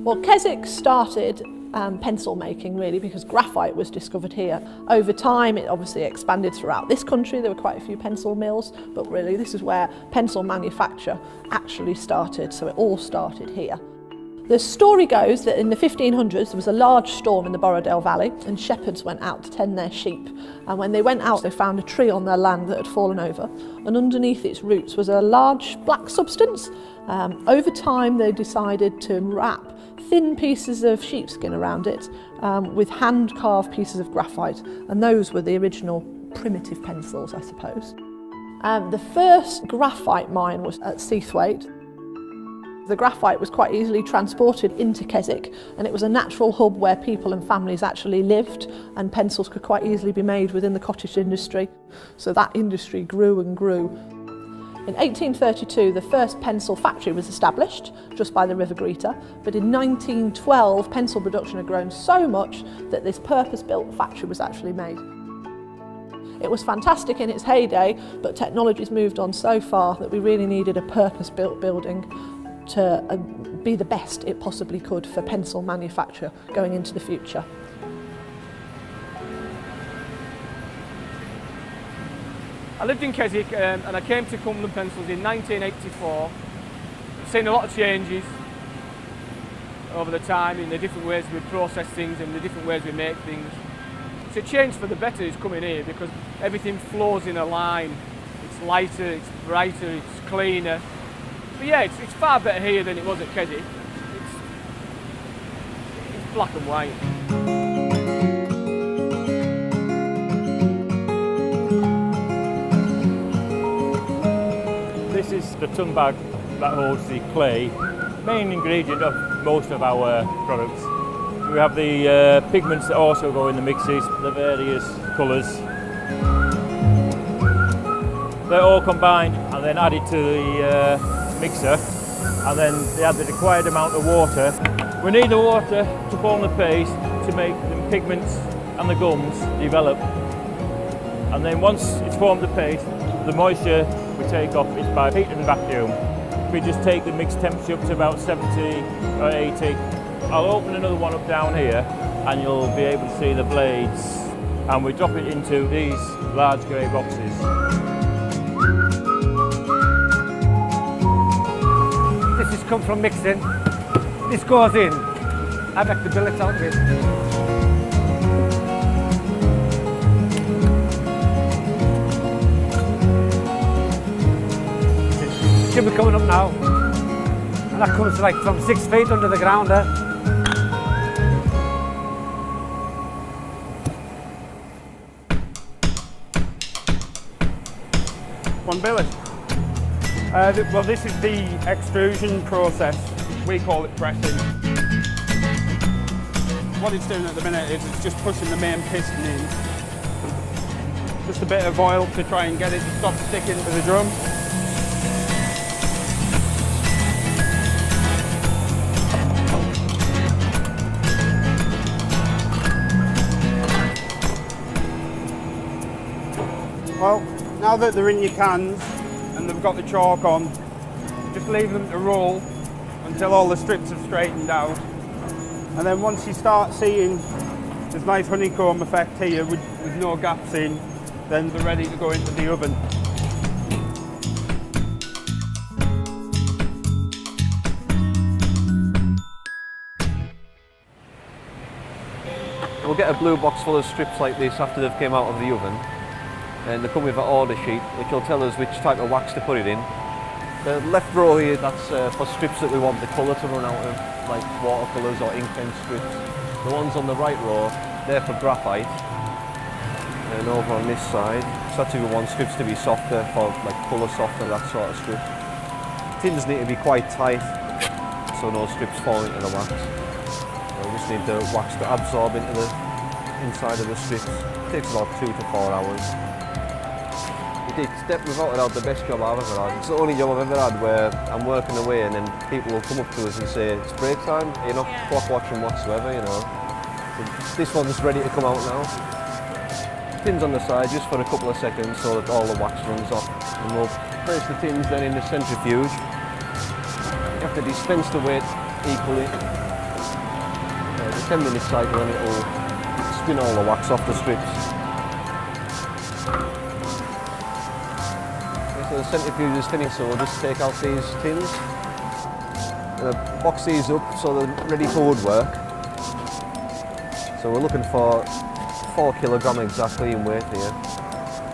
Well, Keswick started pencil making really because graphite was discovered here. Over time it obviously expanded throughout this country. There were quite a few pencil mills, but really this is where pencil manufacture actually started, so it all started here. The story goes that in the 1500s there was a large storm in the Borrowdale Valley and shepherds went out to tend their sheep, and when they went out they found a tree on their land that had fallen over, and underneath its roots was a large black substance. Over time they decided to wrap thin pieces of sheepskin around it with hand-carved pieces of graphite, and those were the original primitive pencils, I suppose. The first graphite mine was at Seathwaite. The graphite was quite easily transported into Keswick, and it was a natural hub where people and families actually lived, and pencils could quite easily be made within the cottage industry. So that industry grew and grew. In 1832 the first pencil factory was established just by the River Greeter, but in 1912 pencil production had grown so much that this purpose-built factory was actually made. It was fantastic in its heyday, but technology's moved on so far that we really needed a purpose-built building to be the best it possibly could for pencil manufacture going into the future. I lived in Keswick and I came to Cumbria Pencils in 1984. I've seen a lot of changes over the time in the different ways we process things and the different ways we make things. It's a change for the better is coming here because everything flows in a line. It's lighter, it's brighter, it's cleaner. But yeah, it's far better here than it was at Keswick. It's black and white. This is the ton bag that holds the clay, main ingredient of most of our products. We have the pigments that also go in the mixes, the various colours. They're all combined and then added to the mixer, and then they add the required amount of water. We need the water to form the paste to make the pigments and the gums develop. And then once it's formed the paste, the moisture we take off is by heat and vacuum. We just take the mixed temperature up to about 70 or 80. I'll open another one up down here and you'll be able to see the blades, and we drop it into these large grey boxes. This has come from mixing. This goes in. I make the billets out of it. It should be coming up now. And that comes like from 6 feet under the ground there. One billet. Well, this is the extrusion process. We call it pressing. What it's doing at the minute is it's just pushing the main piston in. Just a bit of oil to try and get it to stop sticking to the drum. Well, now that they're in your cans and they've got the chalk on, just leave them to roll until all the strips have straightened out. And then once you start seeing this nice honeycomb effect here with no gaps in, then they're ready to go into the oven. We'll get a blue box full of strips like this after they've come out of the oven, and they come with an order sheet which will tell us which type of wax to put it in. The left row here, that's for strips that we want the colour to run out of, like watercolours or ink pen strips. The ones on the right row, they're for graphite. And over on this side, so that's if we want strips to be softer, for like colour softer, that sort of strip. Tins need to be quite tight so no strips fall into the wax. So we just need the wax to absorb into the inside of the strips. It takes about 2 to 4 hours. It's without a doubt the best job I've ever had. It's the only job I've ever had where I'm working away and then people will come up to us and say, it's break time, you're not clock watching whatsoever, you know. So this one's ready to come out now. Tins on the side just for a couple of seconds so that all the wax runs off. And we'll place the tins then in the centrifuge. You have to dispense the weight equally. a 10-minute cycle and it will spin all the wax off the strips. Okay, so the centrifuge is finished, so we'll just take out these tins. Box these up so they're ready for woodwork. So we're looking for 4 kilogram exactly in weight here.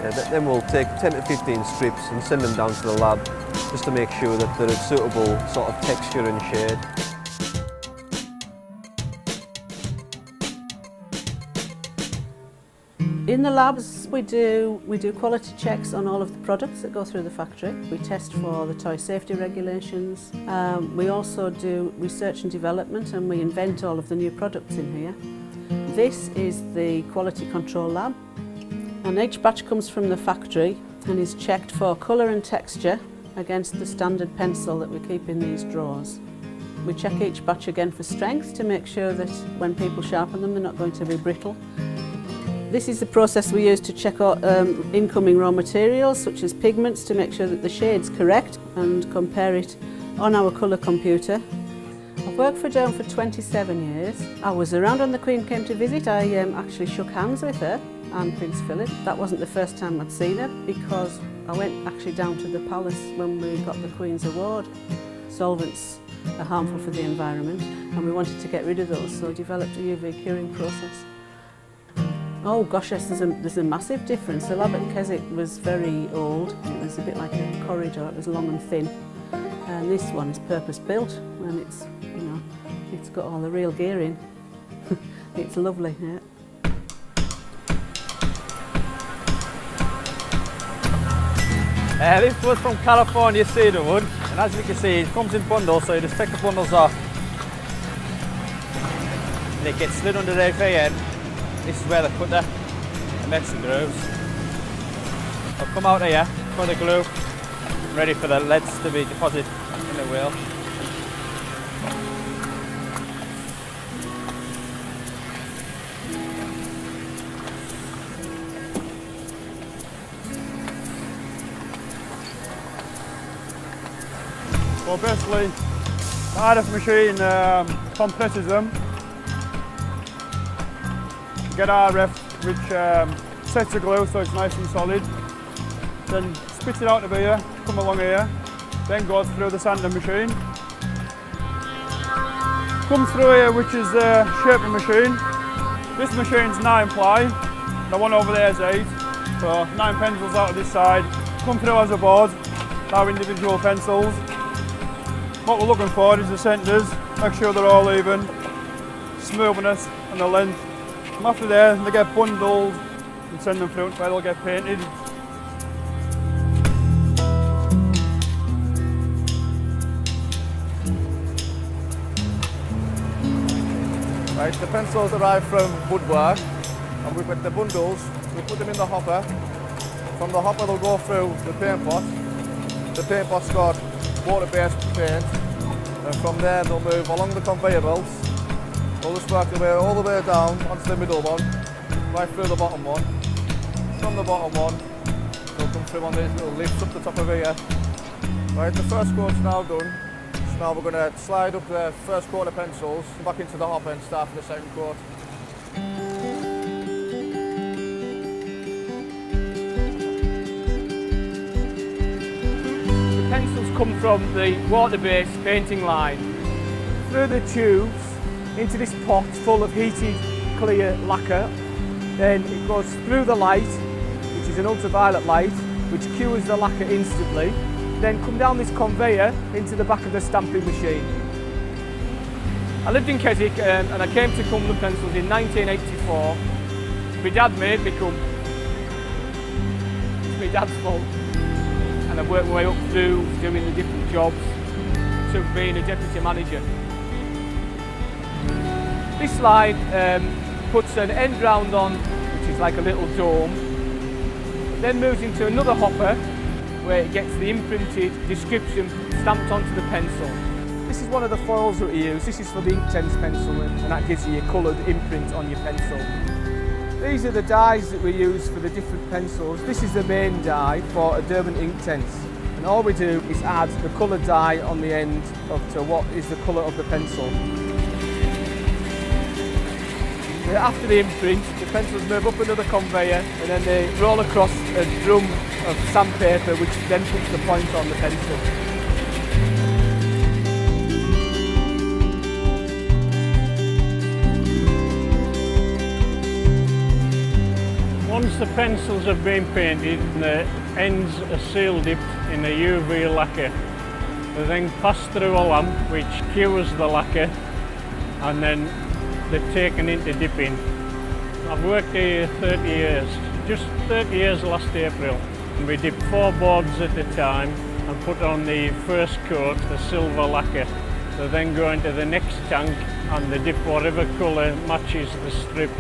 Yeah, then we'll take 10 to 15 strips and send them down to the lab just to make sure that they're a suitable sort of texture and shade. In the labs we do quality checks on all of the products that go through the factory. We test for the toy safety regulations. We also do research and development, and we invent all of the new products in here. This is the quality control lab, and each batch comes from the factory and is checked for colour and texture against the standard pencil that we keep in these drawers. We check each batch again for strength to make sure that when people sharpen them they're not going to be brittle. This is the process we use to check our incoming raw materials, such as pigments, to make sure that the shade's correct and compare it on our colour computer. I've worked for Derwent for 27 years. I was around when the Queen came to visit. I actually shook hands with her and Prince Philip. That wasn't the first time I'd seen her, because I went actually down to the palace when we got the Queen's Award. Solvents are harmful for the environment and we wanted to get rid of those, so I developed a UV curing process. Oh gosh, yes, there's a massive difference. The lab at Keswick was very old. It was a bit like a corridor. It was long and thin. And this one is purpose built, and it's, you know, it's got all the real gear in. It's lovely, yeah. This was from California cedarwood, and as you can see, it comes in bundles, so you just take the bundles off. And it gets slid under there here. This is where they put the medicine grooves. I'll come out here, put the glue, ready for the leads to be deposited in the wheel. Well, basically, the RF machine compresses them. Get RF, which sets the glue so it's nice and solid. Then spits it out of here, come along here, then goes through the sanding machine. Comes through here, which is the shaping machine. This machine's 9 ply, the one over there is 8. So 9 pencils out of this side, come through as a board, our individual pencils. What we're looking for is the centres, make sure they're all even, smoothness and the length. And after there, they get bundled and send them through where they'll get painted. Right, the pencils arrive from woodwork, and we've got the bundles, we put them in the hopper. From the hopper they'll go through the paint pot. The paint pot's got water-based paint, and from there they'll move along the conveyor belts. They'll just work their way all the way down onto the middle one, right through the bottom one. From the bottom one, they'll come through on these little lifts up the top of here. Right, the first coat's now done. So now we're going to slide up the first coat of pencils back into the hopper and start for the second coat. The pencils come from the water-based painting line through the tubes into this pot full of heated clear lacquer. Then it goes through the light, which is an ultraviolet light, which cures the lacquer instantly. Then come down this conveyor into the back of the stamping machine. I lived in Keswick and I came to Cumbrian Pencils in 1984. My dad made me come. It's my dad's fault. And I've worked my way up through doing the different jobs to being a deputy manager. This slide puts an end round on, which is like a little dome, then moves into another hopper where it gets the imprinted description stamped onto the pencil. This is one of the foils that we use. This is for the Inktense pencil, and that gives you your coloured imprint on your pencil. These are the dyes that we use for the different pencils. This is the main dye for a Derwent Inktense, and all we do is add the coloured dye on the end to what is the colour of the pencil. After the imprint, the pencils move up another conveyor and then they roll across a drum of sandpaper which then puts the point on the pencil. Once the pencils have been painted and the ends are seal dipped in a UV lacquer, they then pass through a lamp which cures the lacquer and then they're taken into dipping. I've worked here 30 years, just 30 years last April. And we dip 4 boards at a time and put on the first coat, the silver lacquer. They then go into the next tank and they dip whatever colour matches the strip.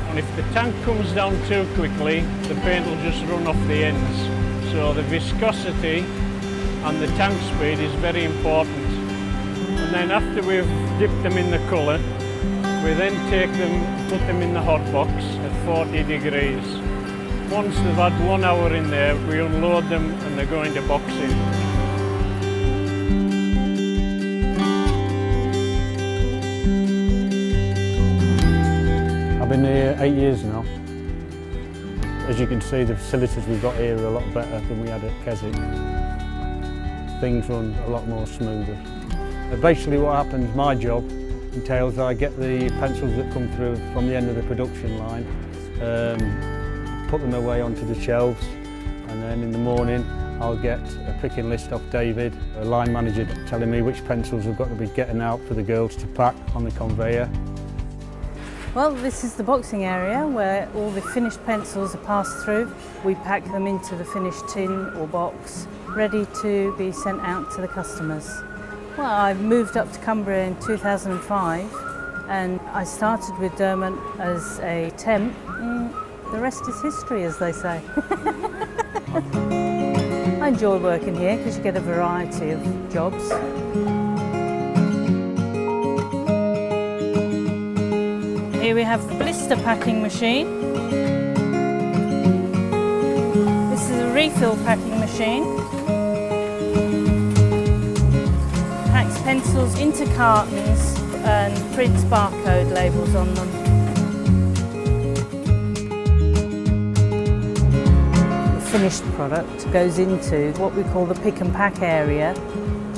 And if the tank comes down too quickly, the paint will just run off the ends. So the viscosity and the tank speed is very important. And then after we've dipped them in the colour, we then take them, put them in the hot box at 40 degrees. Once they've had 1 hour in there, we unload them and they go into boxing. I've been here 8 years now. As you can see, the facilities we've got here are a lot better than we had at Keswick. Things run a lot more smoother. Basically what happens, my job entails I get the pencils that come through from the end of the production line, put them away onto the shelves, and then in the morning I'll get a picking list off David, a line manager telling me which pencils we've got to be getting out for the girls to pack on the conveyor. Well, this is the boxing area where all the finished pencils are passed through. We pack them into the finished tin or box, ready to be sent out to the customers. Well, I moved up to Cumbria in 2005 and I started with Derwent as a temp. The rest is history, as they say. I enjoy working here because you get a variety of jobs. Here we have the blister packing machine. This is a refill packing machine. Packs pencils into cartons and prints barcode labels on them. The finished product goes into what we call the pick and pack area.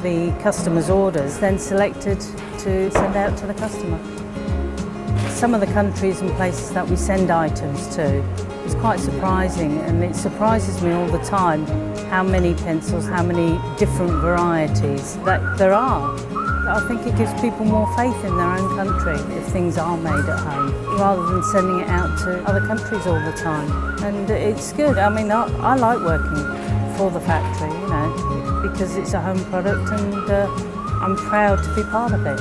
The customer's orders then selected to send out to the customer. Some of the countries and places that we send items to is quite surprising, and it surprises me all the time how many pencils, how many different varieties that there are. I think it gives people more faith in their own country if things are made at home, rather than sending it out to other countries all the time. And it's good. I mean, I like working for the factory, you know, because it's a home product and I'm proud to be part of it.